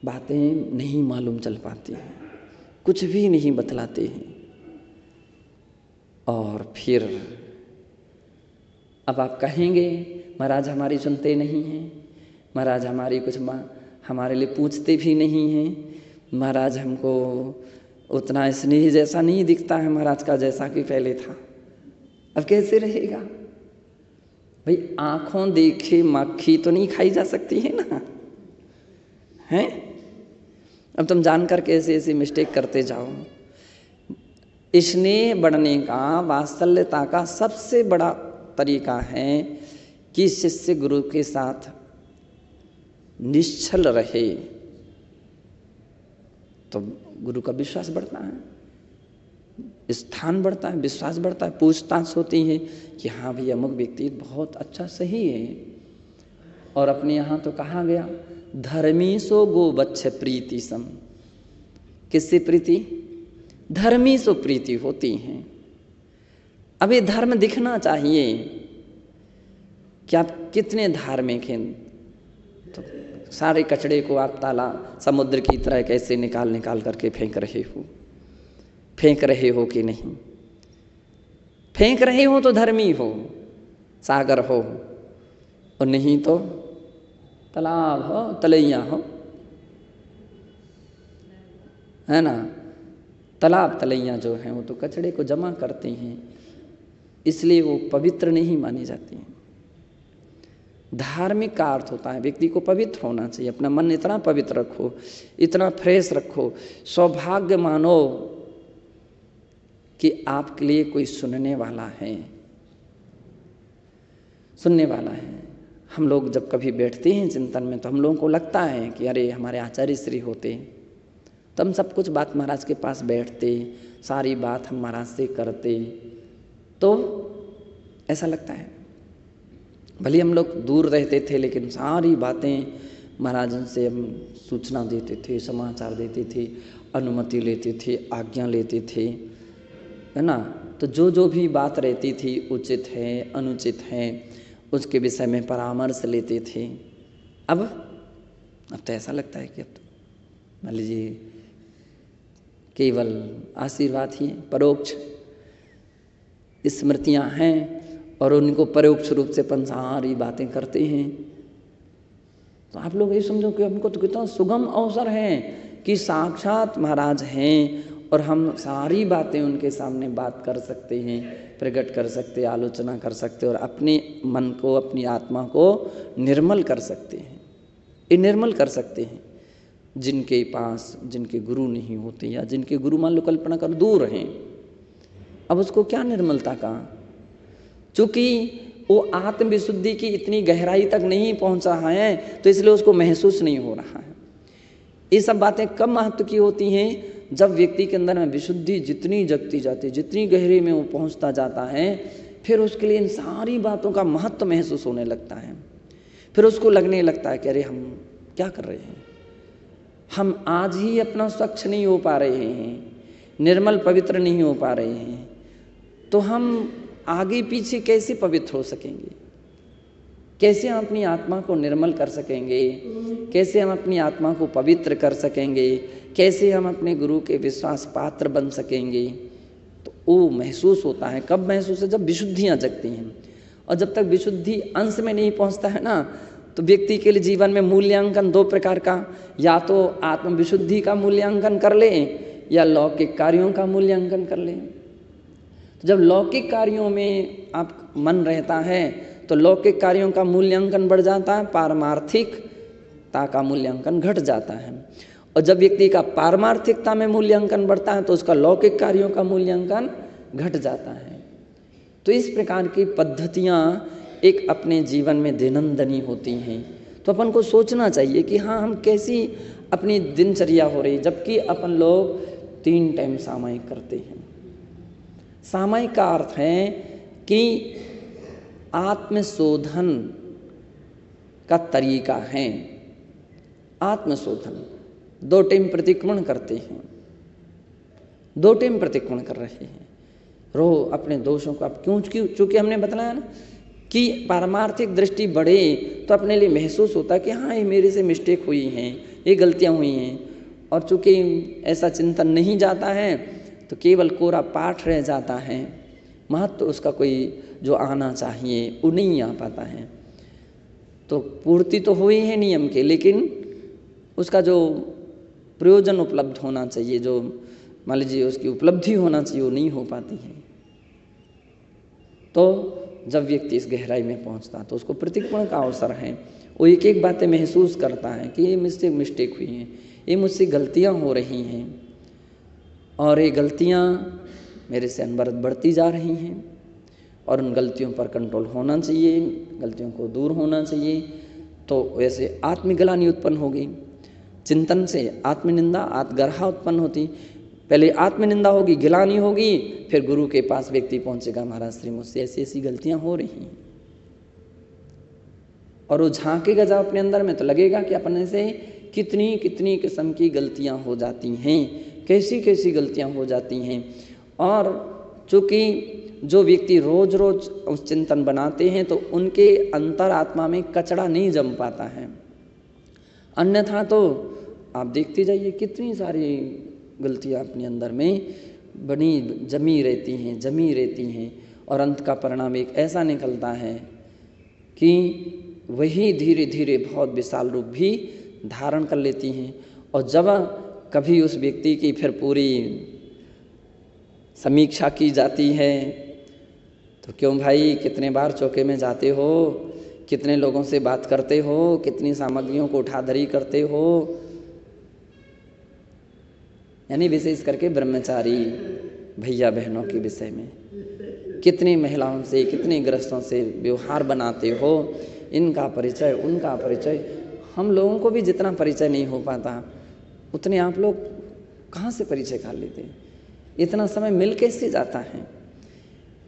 बातें नहीं मालूम चल पाती हैं, कुछ भी नहीं बतलाते हैं, और फिर अब आप कहेंगे महाराज हमारी सुनते नहीं हैं, महाराज हमारी कुछ हमारे लिए पूछते भी नहीं हैं, महाराज हमको उतना स्नेह जैसा नहीं दिखता है महाराज का जैसा कि पहले था। अब कैसे रहेगा भाई? आंखों देखे मक्खी तो नहीं खाई जा सकती है ना, हैं? अब तुम जानकर कैसे ऐसी मिस्टेक करते जाओ। स्नेह बढ़ने का, वात्सल्यता का सबसे बड़ा तरीका है कि शिष्य गुरु के साथ निश्चल रहे, तो गुरु का विश्वास बढ़ता है, स्थान बढ़ता है, विश्वास बढ़ता है, पूछताछ होती है कि हाँ भाई अमुक व्यक्ति बहुत अच्छा सही है। और अपने यहाँ तो कहा गया धर्मी सो गो बच्छ प्रीति सम। किससे प्रीति? धर्मी सो प्रीति होती है। अब ये धर्म दिखना चाहिए कि आप कितने धार्मिक हैं। तो सारे कचड़े को आप ताला समुद्र की तरह कैसे निकाल करके फेंक रहे हो, फेंक रहे हो कि नहीं। फेंक रहे हो तो धर्मी हो, सागर हो, और नहीं तो तालाब हो, तलैया हो, है ना। तालाब तलैया जो हैं वो तो कचड़े को जमा करते हैं, इसलिए वो पवित्र नहीं मानी जाती हैं। धार्मिक का अर्थ होता है व्यक्ति को पवित्र होना चाहिए, अपना मन इतना पवित्र रखो, इतना फ्रेश रखो, सौभाग्य मानो कि आपके लिए कोई सुनने वाला है, सुनने वाला है। हम लोग जब कभी बैठते हैं चिंतन में तो हम लोगों को लगता है कि अरे हमारे आचार्य श्री होते तो हम सब कुछ बात महाराज के पास बैठते, सारी बात हम महाराज से करते, तो ऐसा लगता है। भले हम लोग दूर रहते थे लेकिन सारी बातें महाराज से हम सूचना देते थे, समाचार देते थे, अनुमति लेते थे, आज्ञा लेते थे, है ना। तो जो भी बात रहती थी उचित है अनुचित है उसके विषय में परामर्श लेते थे। अब तो ऐसा लगता है कि अब तो मान लीजिए केवल आशीर्वाद ही, परोक्ष स्मृतियाँ हैं और उनको परोक्ष रूप से अपन सारी बातें करते हैं। तो आप लोग ये समझो कि हमको तो कितना सुगम अवसर है कि साक्षात महाराज हैं और हम सारी बातें उनके सामने बात कर सकते हैं, प्रकट कर सकते, आलोचना कर सकते और अपने मन को, अपनी आत्मा को निर्मल कर सकते हैं। ये निर्मल कर सकते हैं जिनके पास, जिनके गुरु नहीं होते या जिनके गुरु मान लो कल्पना कर दूर हैं। अब उसको क्या निर्मलता का, चूंकि वो आत्मविशुद्धि की इतनी गहराई तक नहीं पहुंचा है तो इसलिए उसको महसूस नहीं हो रहा है। ये सब बातें कब महत्व की होती हैं, जब व्यक्ति के अंदर में विशुद्धि जितनी जगती जाती है, जितनी गहरे में वो पहुंचता जाता है, फिर उसके लिए इन सारी बातों का महत्व महसूस होने लगता है। फिर उसको लगने लगता है कि अरे हम क्या कर रहे हैं, हम आज ही अपना स्वच्छ नहीं हो पा रहे हैं, निर्मल पवित्र नहीं हो पा रहे हैं, तो हम आगे पीछे कैसे पवित्र हो सकेंगे, कैसे हम अपनी आत्मा को निर्मल कर सकेंगे, कैसे हम अपनी आत्मा को पवित्र कर सकेंगे, कैसे हम अपने गुरु के विश्वास पात्र बन सकेंगे। तो वो महसूस होता है, कब महसूस है, जब विशुद्धियाँ जगती हैं। और जब तक विशुद्धि अंश में नहीं पहुँचता है ना, तो व्यक्ति के लिए जीवन में मूल्यांकन दो प्रकार का, या तो आत्मविशुद्धि का मूल्यांकन कर ले या लौकिक कार्यों का मूल्यांकन कर ले। जब लौकिक कार्यों में आप मन रहता है तो लौकिक कार्यों का मूल्यांकन बढ़ जाता है, पारमार्थिकता का मूल्यांकन घट जाता है। और जब व्यक्ति का पारमार्थिकता में मूल्यांकन बढ़ता है तो उसका लौकिक कार्यों का मूल्यांकन घट जाता है। तो इस प्रकार की पद्धतियाँ एक अपने जीवन में दैनंदिनी होती हैं। तो अपन को सोचना चाहिए कि हाँ, हम कैसी अपनी दिनचर्या हो रही, जबकि अपन लोग 3 टाइम सामायिक करते हैं। सामायिक का अर्थ है कि आत्मशोधन का तरीका है। आत्मशोधन 2 टाइम प्रतिक्रमण करते हैं, 2 टाइम प्रतिक्रमण कर रहे हैं। रो अपने दोषों को, आप क्यों, चूंकि हमने बताया ना कि पारमार्थिक दृष्टि बढ़े तो अपने लिए महसूस होता है कि हाँ, ये मेरे से मिस्टेक हुई हैं, ये गलतियाँ हुई हैं। और चूंकि ऐसा चिंतन नहीं जाता है तो केवल कोरा पाठ रह जाता है, महत्व उसका कोई जो आना चाहिए वो नहीं आ पाता है। तो पूर्ति तो हुई है नियम के, लेकिन उसका जो प्रयोजन उपलब्ध होना चाहिए, जो मान लीजिए उसकी उपलब्धि होना चाहिए, वो नहीं हो पाती है। तो जब व्यक्ति इस गहराई में पहुंचता तो उसको प्रतिक्रमण का अवसर है, वो एक एक बातें महसूस करता है कि ये मुझसे मिस्टेक हुई हैं, ये मुझसे गलतियां हो रही हैं और ये गलतियां मेरे से अनवरत बढ़ती जा रही हैं और उन गलतियों पर कंट्रोल होना चाहिए, गलतियों को दूर होना चाहिए। तो वैसे आत्मग्लानि उत्पन्न होगी, चिंतन से आत्मनिंदा आत्मगर्हा उत्पन्न होती। पहले आत्मनिंदा होगी, गिलानी होगी, फिर गुरु के पास व्यक्ति पहुंचेगा, महाराज श्री मुझसे ऐसी ऐसी गलतियां हो रही हैं, और वो झांकेगा जब अपने अंदर में तो लगेगा कि अपने से कितनी कितनी किस्म की गलतियां हो जाती हैं, कैसी कैसी गलतियां हो जाती हैं। और चूँकि जो व्यक्ति रोज रोज उस चिंतन बनाते हैं तो उनके अंतरात्मा में कचड़ा नहीं जम पाता है। अन्यथा तो आप देखते जाइए कितनी सारी गलतियां अपने अंदर में बनी जमी रहती हैं और अंत का परिणाम एक ऐसा निकलता है कि वही धीरे धीरे बहुत विशाल रूप भी धारण कर लेती हैं। और जब कभी उस व्यक्ति की फिर पूरी समीक्षा की जाती है तो क्यों भाई, कितने बार चौके में जाते हो, कितने लोगों से बात करते हो, कितनी सामग्रियों को उठाधरी करते हो। यानी विशेष करके ब्रह्मचारी भैया बहनों के विषय में कितनी महिलाओं से, कितने गृहस्थों से व्यवहार बनाते हो, इनका परिचय उनका परिचय। हम लोगों को भी जितना परिचय नहीं हो पाता उतने आप लोग कहाँ से परिचय कर लेते हैं? इतना समय मिल कैसे जाता है?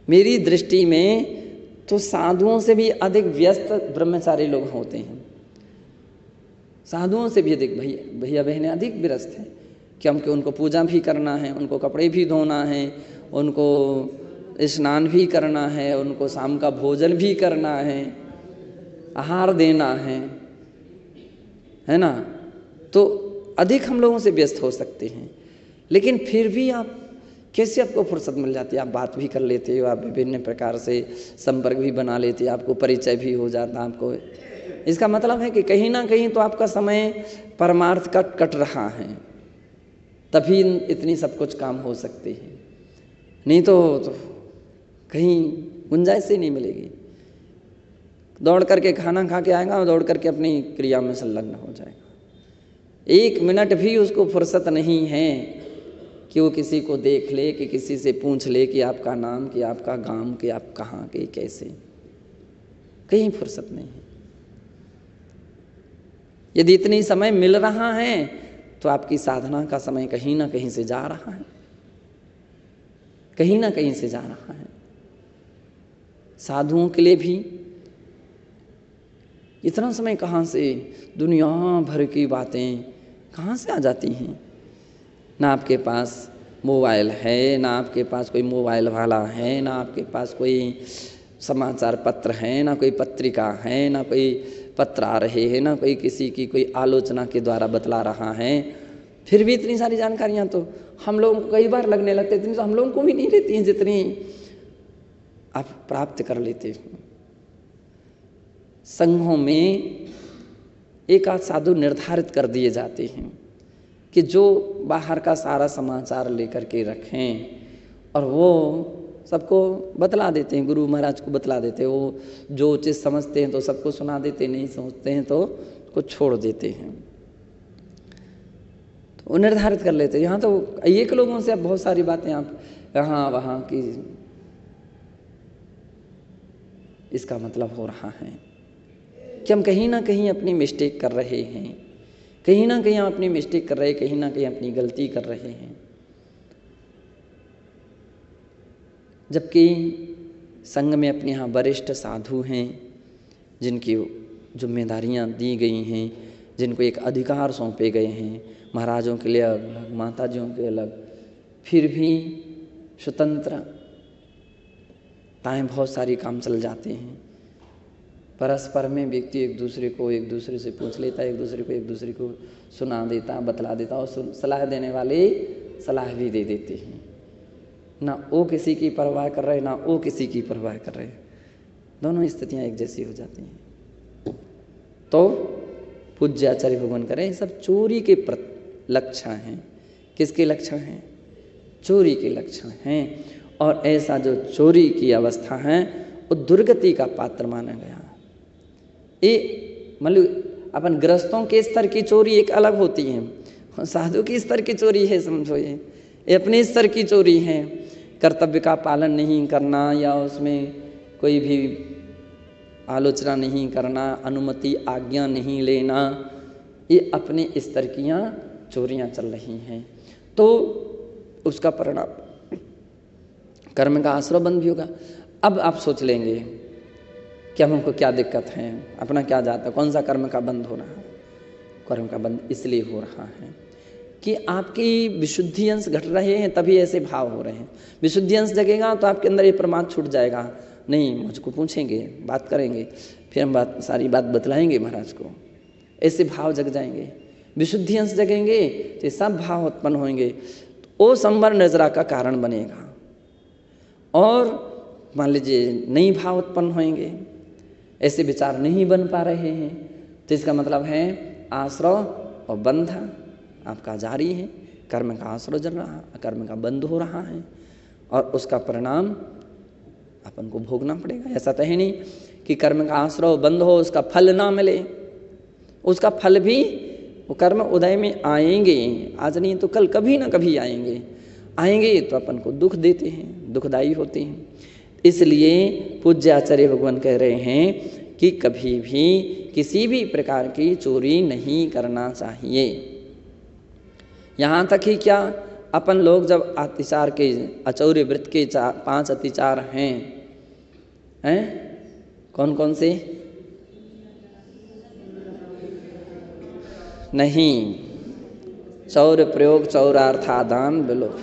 मेरी दृष्टि में तो साधुओं से भी अधिक व्यस्त ब्रह्मचारी लोग होते हैं। साधुओं से भी अधिक भैया बहनें अधिक व्यस्त हैं, क्योंकि उनको पूजा भी करना है, उनको कपड़े भी धोना है, उनको स्नान भी करना है, उनको शाम का भोजन भी करना है, आहार देना है ना। तो अधिक हम लोगों से व्यस्त हो सकते हैं, लेकिन फिर भी आप कैसे आपको फुर्सत मिल जाती है? आप बात भी कर लेते हो, आप विभिन्न प्रकार से संपर्क भी बना लेते हो, आपको परिचय भी हो जाता आपको। इसका मतलब है कि कहीं ना कहीं तो आपका समय परमार्थ का कट रहा है, तभी इतनी सब कुछ काम हो सकते हैं। नहीं तो कहीं गुंजाइश ही नहीं मिलेगी। दौड़ करके खाना खा के आएगा और दौड़ करके अपनी क्रिया में संलग्न हो जाएगा। एक मिनट भी उसको फुर्सत नहीं है कि वो किसी को देख ले, कि किसी से पूछ ले कि आपका नाम, कि आपका गांव, कि आप कहाँ के, कैसे। कहीं फुर्सत नहीं है। यदि इतनी समय मिल रहा है तो आपकी साधना का समय कहीं ना कहीं से जा रहा है, कहीं ना कहीं से जा रहा है। साधुओं के लिए भी इतना समय कहाँ से, दुनिया भर की बातें कहाँ से आ जाती हैं। ना आपके पास मोबाइल है, ना आपके पास कोई मोबाइल वाला है, ना आपके पास कोई समाचार पत्र है, ना कोई पत्रिका है, ना कोई पत्र आ रहे हैं, ना कोई किसी की कोई आलोचना के द्वारा बतला रहा है। फिर भी इतनी सारी जानकारियां तो हम लोगों को कई बार लगने लगते, इतनी तो हम लोगों को भी नहीं रहती हैं जितनी आप प्राप्त कर लेते हो। संघों में एक आध साधु निर्धारित कर दिए जाते हैं कि जो बाहर का सारा समाचार लेकर के रखें, और वो सबको बतला देते हैं, गुरु महाराज को बतला देते हैं। वो जो चीज़ समझते हैं तो सबको सुना देते, नहीं समझते हैं तो कुछ छोड़ देते हैं। तो वो निर्धारित कर लेते हैं। यहाँ तो एक लोगों से अब बहुत सारी बातें आप यहाँ वहाँ की, इसका मतलब हो रहा है कि हम कहीं ना कहीं अपनी मिस्टेक कर रहे हैं, कहीं ना कहीं हम अपनी मिस्टेक कर रहे हैं, कहीं ना कहीं अपनी गलती कर रहे हैं। जबकि संघ में अपने यहाँ वरिष्ठ साधु हैं, जिनकी जिम्मेदारियाँ दी गई हैं, जिनको एक अधिकार सौंपे गए हैं, महाराजों के लिए अलग, माताजियों के अलग, फिर भी स्वतंत्रताएं बहुत सारी काम चल जाते हैं। परस्पर में व्यक्ति एक दूसरे से पूछ लेता है, एक दूसरे को सुना देता, बतला देता, और सलाह देने वाले सलाह भी दे देते हैं। ना वो किसी की परवाह कर रहे, ना वो किसी की परवाह कर रहे, दोनों स्थितियां एक जैसी हो जाती हैं। तो पूज्य आचार्य भगवान करें, सब चोरी के लक्षण हैं। किसके लक्षण हैं? चोरी के लक्षण हैं। और ऐसा जो चोरी की अवस्था है वो दुर्गति का पात्र माना गया। ये मतलब अपन गृहस्थों के स्तर की चोरी एक अलग होती है, साधु की स्तर की चोरी है, समझो। ये अपने स्तर की चोरी है। कर्तव्य का पालन नहीं करना, या उसमें कोई भी आलोचना नहीं करना, अनुमति आज्ञा नहीं लेना, ये अपने स्तर की चोरियां चल रही हैं। तो उसका परिणाम कर्म का आश्रय बंद भी होगा। अब आप सोच लेंगे कि हमको क्या दिक्कत है, अपना क्या जाता, कौन सा कर्म का बंद हो रहा है? कर्म का बंद इसलिए हो रहा है कि आपकी विशुद्धि अंश घट रहे हैं, तभी ऐसे भाव हो रहे हैं। विशुद्धि अंश जगेगा तो आपके अंदर ये प्रमाद छूट जाएगा। नहीं, मुझको पूछेंगे, बात करेंगे, फिर हम सारी बात बतलाएंगे महाराज को, ऐसे भाव जग जाएंगे। विशुद्धि अंश जगेंगे तो सब भाव उत्पन्न होंगे। तो वो संवर निर्जरा का कारण बनेगा। और मान लीजिए नई भाव उत्पन्न होंगे, ऐसे विचार नहीं बन पा रहे हैं, तो इसका मतलब है आश्रव और बंध आपका जारी है, कर्म का आश्रय चल रहा, कर्म का बंध हो रहा है, और उसका परिणाम अपन को भोगना पड़ेगा। ऐसा तो है नहीं कि कर्म का आश्रय बंद हो, उसका फल ना मिले। उसका फल भी वो कर्म उदय में आएंगे, आज नहीं तो कल कभी ना कभी आएंगे। आएंगे तो अपन को दुख देते हैं, दुखदायी होते हैं। इसलिए पूज्य आचार्य भगवान कह रहे हैं कि कभी भी किसी भी प्रकार की चोरी नहीं करना चाहिए। यहाँ तक ही क्या, अपन लोग जब अतिचार के, अचौर्य वृत्त के 5 अतिचार हैं, कौन कौन से? नहीं, चौर प्रयोग, चौरार्थादान, विलोप,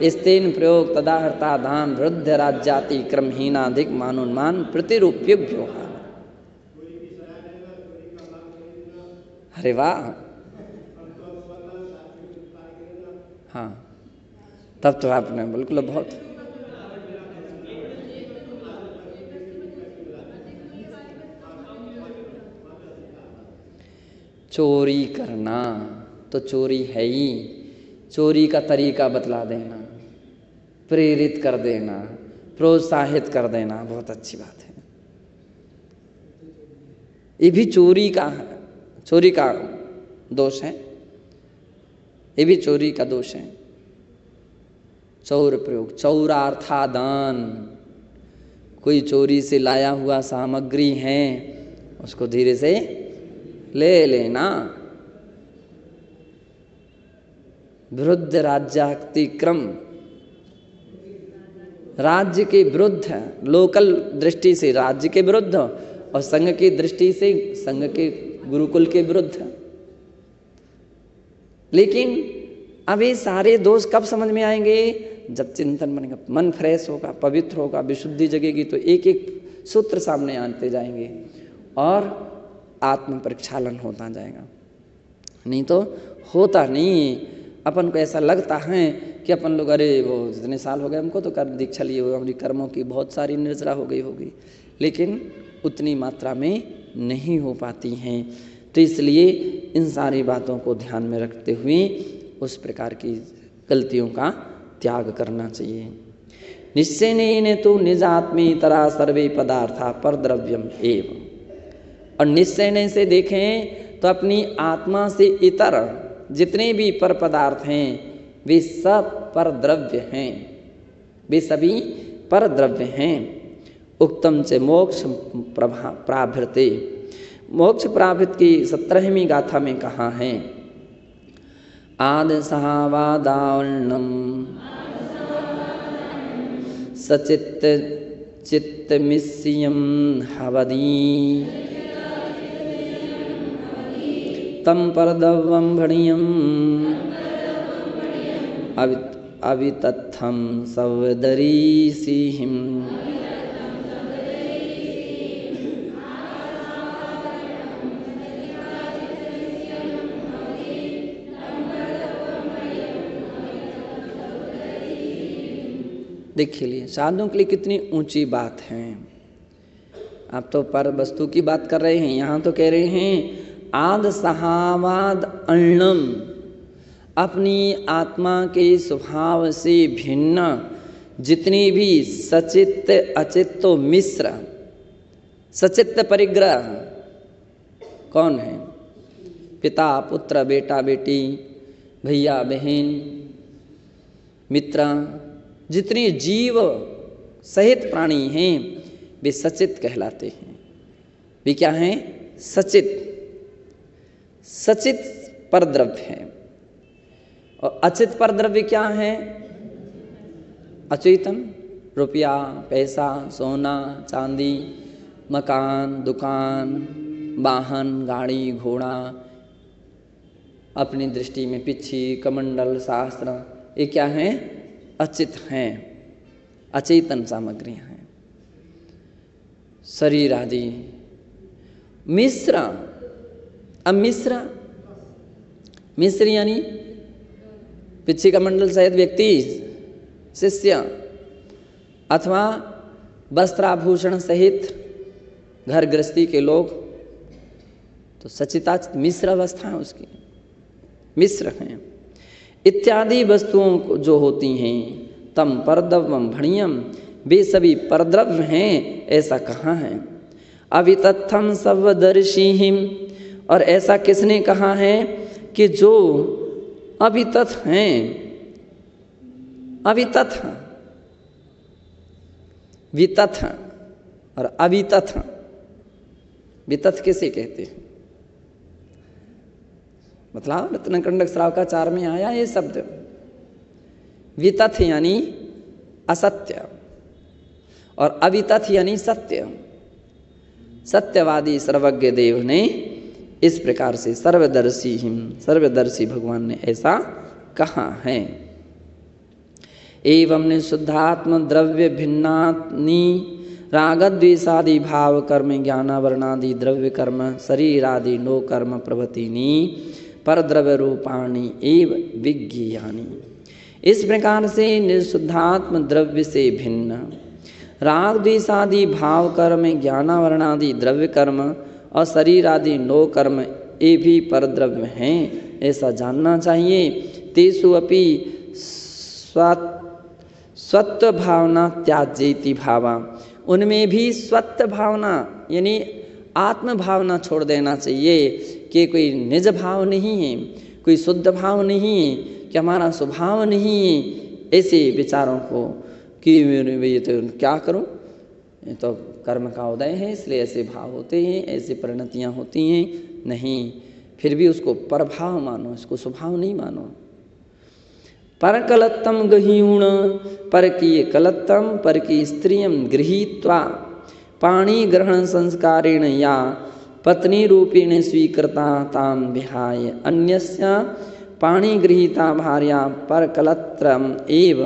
स्तेन प्रयोग, तदाहर्तादान, वृद्ध राज्याति क्रमहीनाधिक मानोन्मान प्रतिरूप्य व्यवहार। अरे वाह, हाँ, तब तो आपने बिल्कुल बहुत चोरी करना तो चोरी है ही, चोरी का तरीका बतला देना, प्रेरित कर देना, प्रोत्साहित कर देना, बहुत अच्छी बात है। ये भी चोरी का दोष है, ये भी चोरी का दोष है। चौर प्रयोग, चौरार्थादान, कोई चोरी से लाया हुआ सामग्री है उसको धीरे से ले लेना। विरुद्ध राज्यातिक्रम, राज्य के विरुद्ध, लोकल दृष्टि से राज्य के विरुद्ध, और संघ की दृष्टि से संघ के गुरुकुल के विरुद्ध। लेकिन अब ये सारे दोष कब समझ में आएंगे? जब चिंतन बनेगा, मन फ्रेश होगा, पवित्र होगा, विशुद्धि जगेगी, तो एक एक सूत्र सामने आते जाएंगे और आत्म प्रक्षालन होता जाएगा। नहीं तो होता नहीं। अपन को ऐसा लगता है कि अपन लोग, अरे वो जितने साल हो गए हमको तो कर दीक्षा लिए हुए, हमारी कर्मों की बहुत सारी निर्जरा हो गई होगी, लेकिन उतनी मात्रा में नहीं हो पाती हैं। तो इसलिए इन सारी बातों को ध्यान में रखते हुए उस प्रकार की गलतियों का त्याग करना चाहिए। निश्चयेन तो निजात्मेतरा सर्वे पदार्था पर द्रव्यम एव, और निश्चय से देखें तो अपनी आत्मा से इतर जितने भी पर पदार्थ हैं वे सब पर द्रव्य हैं, वे सभी पर द्रव्य हैं। उक्तम च मोक्ष प्राभृते, मोक्ष प्राभृत की 17वीं गाथा में कहा है, आद सहावादावर्णम सचित्त चित्तमिस्यम हवदी तम परदवम भणियम अवितत्थम सवदरीसिहिम। देखिए लिए साधुओं के लिए कितनी ऊंची बात है। आप तो पर वस्तु की बात कर रहे हैं, यहाँ तो कह रहे हैं आद सहावाद अर्णम, अपनी आत्मा के स्वभाव से भिन्न जितनी भी सचित्त अचित्त मिश्र, सचित्त परिग्रह कौन है? पिता पुत्र, बेटा बेटी, भैया बहन, मित्र, जितने जीव सहित प्राणी हैं वे सचित कहलाते हैं। वे क्या हैं? सचित। सचित पर द्रव्य है। और अचित पर द्रव्य क्या है? अचेतन, रुपया, पैसा, सोना, चांदी, मकान, दुकान, वाहन, गाड़ी, घोड़ा, अपनी दृष्टि में पिच्छी, कमंडल, शास्त्र, ये क्या है? अचित हैं, अचेतन सामग्रियां हैं। शरीर आदि मिश्र। अब मिश्र मिश्र यानी पिछी का मंडल सहित व्यक्ति, शिष्य, अथवा वस्त्राभूषण सहित घर गृहस्थी के लोग, तो सचिता मिश्र अवस्था है उसकी, मिश्र हैं। इत्यादि वस्तुओं को जो होती हैं, तम परद्रव्यम भणियम, वे सभी परद्रव्य हैं, ऐसा कहाँ है। अवितथम सर्वदर्शिहिम, और ऐसा किसने कहा है कि जो अवितथ हैं, अवितथ, वितथ और अवितथ, वितथ किसे कहते हैं, मतलब रत्नकंडक श्रावकाचार में आया ये शब्द। वितथ यानी असत्य और अवितथ यानी सत्य। सत्यवादी सर्वज्ञ देव ने इस प्रकार से सर्वदर्शी भगवान ने ऐसा कहा है। एवं निशुद्धात्म द्रव्य भिन्नानि रागद्वेषादि भाव कर्म ज्ञानावरणादि द्रव्य कर्म शरीरादि नो कर्म प्रभृतिनी परद्रव्य रूपाणि एव विज्ञानी। इस प्रकार से निशुद्धात्म द्रव्य से भिन्न राग द्वेषादि भाव कर्म ज्ञानावरणादि द्रव्य कर्म और शरीर आदि नो कर्म ये भी परद्रव्य हैं, ऐसा जानना चाहिए। तेषु अपि स्वत्व भावना त्याजेति भावा, उनमें भी स्वत्व भावना यानी आत्म भावना छोड़ देना चाहिए कि कोई निज भाव नहीं है, कोई शुद्ध भाव नहीं है, कि हमारा स्वभाव नहीं है, ऐसे विचारों को कि ये तो क्या करूं, ये तो कर्म का उदय है इसलिए ऐसे भाव होते हैं, ऐसी परिणतियां होती हैं, नहीं, फिर भी उसको परभाव मानो, इसको स्वभाव नहीं मानो। पर कलत्तम गहीण, पर की कलत्तम, पर की स्त्रियम गृहीत्वा पाणी ग्रहण संस्कारेण या पत्नी रूपेण स्वीकृता ताम विहाय अन्यस्य पाणी गृहीता भार्या पर कलत्रम एव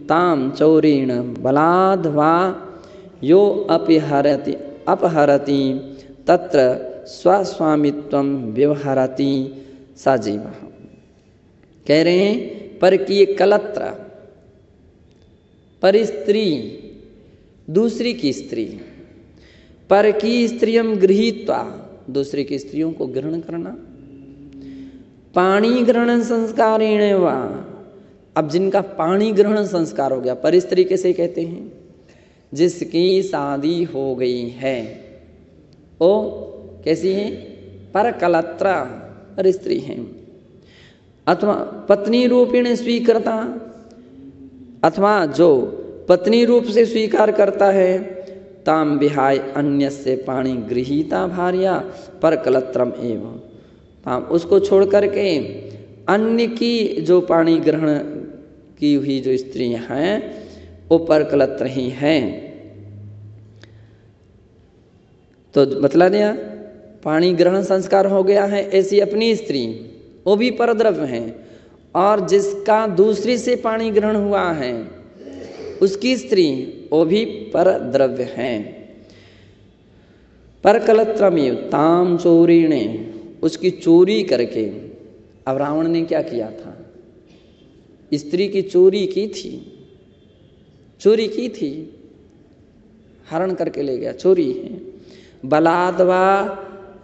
ताम चौरेण बलाद् वा यो अपहरति तत्र स्वस्वामित्वं व्यवहरति सजीवः। कह रहे हैं पर की कलत्र, पर स्त्री, दूसरी की स्त्री, पर की स्त्रियम गृहीत्वा, दूसरी की स्त्रियों को ग्रहण करना, पाणी ग्रहण संस्कारेण वा, अब जिनका पाणी ग्रहण संस्कार हो गया, पर स्त्री कैसे कहते हैं, जिसकी शादी हो गई है, ओ कैसी है, पर कलत्रा, पर स्त्री है, अथवा पत्नी रूपेण स्वीकृता, अथवा जो पत्नी रूप से स्वीकार करता है, ताम विहाय अन्य से पाणी गृहीता भार्या पर कलत्रम एवं, ताम उसको छोड़ करके अन्य की जो पाणी ग्रहण की हुई जो स्त्रियां हैं वो पर कलत्र ही हैं। तो बतला दिया पाणी ग्रहण संस्कार हो गया है ऐसी अपनी स्त्री, वो भी परद्रव्य हैं, और जिसका दूसरी से पाणी ग्रहण हुआ है उसकी स्त्री वो भी परद्रव्य हैं। पर कलत्रमेव ताम चोरीणे, उसकी चोरी करके, अब रावण ने क्या किया था, स्त्री की चोरी की थी, चोरी की थी, हरण करके ले गया, चोरी है। बलाद्वा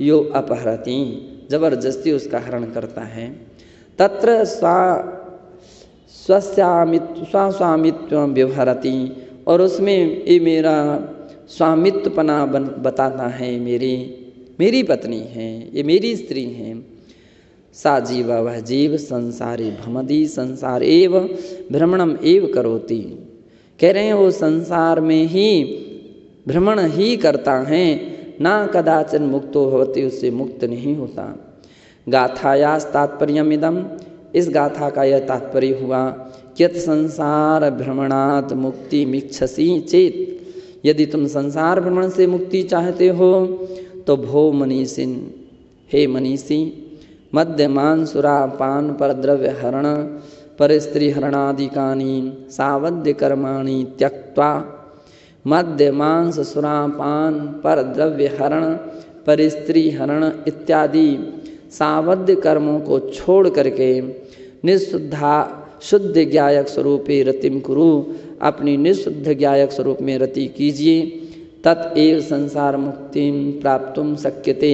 यो अपहरति, जबरदस्ती उसका हरण करता है। तत्र स्वस्वामित्व व्यवहरति, और उसमें ये मेरा स्वामित्वपना बताता है, मेरी पत्नी है, ये मेरी स्त्री है। सा जीवा, वह जीव संसारी भ्रमति, संसार एव भ्रमणम एव करोति, कह रहे हैं वो संसार में ही भ्रमण ही करता है, ना कदाचन मुक्तो होती, उससे मुक्त नहीं होता। गाथायास तात्पर्यमिदम, इस गाथा का यह तात्पर्य हुआ यत् संसार भ्रमणात् मुक्ति मिच्छसि चेत, यदि तुम संसार भ्रमण से मुक्ति चाहते हो तो भो मनीषिन, हे मनीषी, मद्यमान सुरापान पर द्रव्य हरण पर स्त्री हरणादिकानि सावध्य कर्माणि त्यक्त्वा, मद्य मांस सुरापान पर द्रव्य हरण पर स्त्री हरण इत्यादि सावध्य कर्मों को छोड़ करके शुद्ध ज्ञायक स्वरूपे रतिम कुरु, अपनी निःशुद्ध ज्ञायक स्वरूप में रति कीजिए। तत्एव संसार मुक्ति प्राप्तुम शक्यते,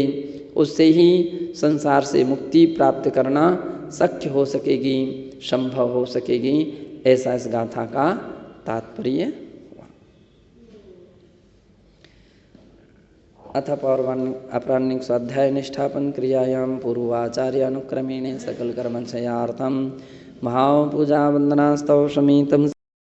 उससे ही संसार से मुक्ति प्राप्त करना शक्य हो सकेगी, संभव हो सकेगी। ऐसा इस गाथा का तात्पर्य हुआ। अथ अपराह्निक स्वाध्याय निष्ठापन क्रियायाम पूर्वाचार्य अनुक्रमेण सकल कर्मचयार्थम भाव पूजा वंदनास्तव समीतम